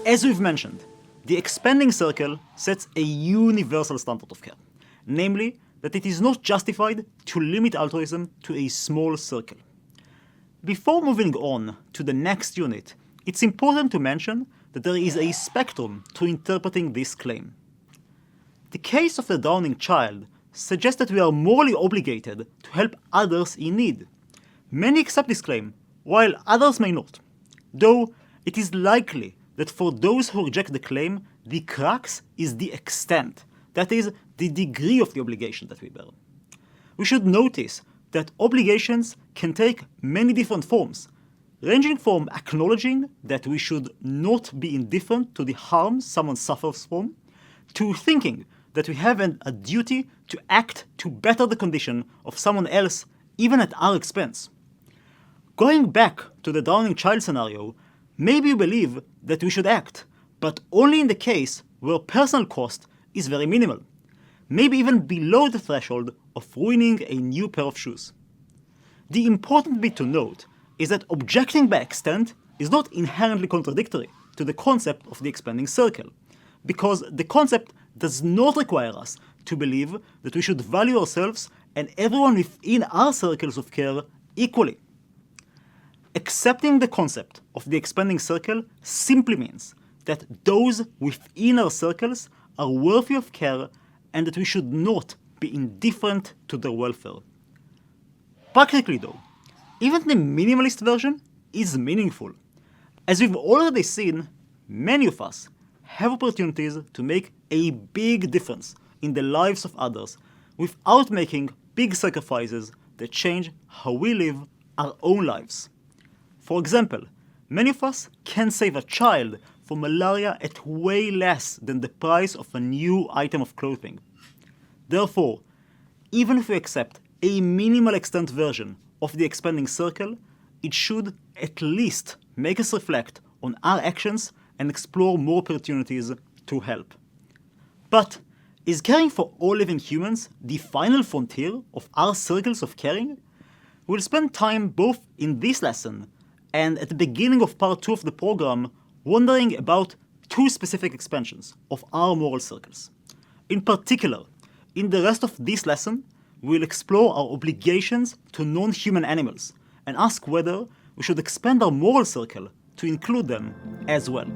As we've mentioned, the expanding circle sets a universal standard of care, namely that it is not justified to limit altruism to a small circle. Before moving on to the next unit, it's important to mention that there is a spectrum to interpreting this claim. The case of the drowning child suggests that we are morally obligated to help others in need. Many accept this claim, while others may not. Though it is likely that for those who reject the claim, the crux is the extent, that is, the degree of the obligation that we bear. We should notice that obligations can take many different forms, ranging from acknowledging that we should not be indifferent to the harm someone suffers from, to thinking that we have a duty to act to better the condition of someone else, even at our expense. Going back to the drowning child scenario, maybe you believe that we should act, but only in the case where personal cost is very minimal, maybe even below the threshold of ruining a new pair of shoes. The important bit to note is that objecting by extent is not inherently contradictory to the concept of the expanding circle, because the concept does not require us to believe that we should value ourselves and everyone within our circles of care equally. Accepting the concept of the expanding circle simply means that those within our circles are worthy of care and that we should not be indifferent to their welfare. Practically though, even the minimalist version is meaningful. As we've already seen, many of us have opportunities to make a big difference in the lives of others without making big sacrifices that change how we live our own lives. For example, many of us can save a child from malaria at way less than the price of a new item of clothing. Therefore, even if we accept a minimal extent version of the expanding circle, it should at least make us reflect on our actions and explore more opportunities to help. But is caring for all living humans the final frontier of our circles of caring? We'll spend time both in this lesson and at the beginning of part 2 of the program wondering about two specific expansions of our moral circles. In particular, in the rest of this lesson, we'll explore our obligations to non-human animals and ask whether we should expand our moral circle to include them as well.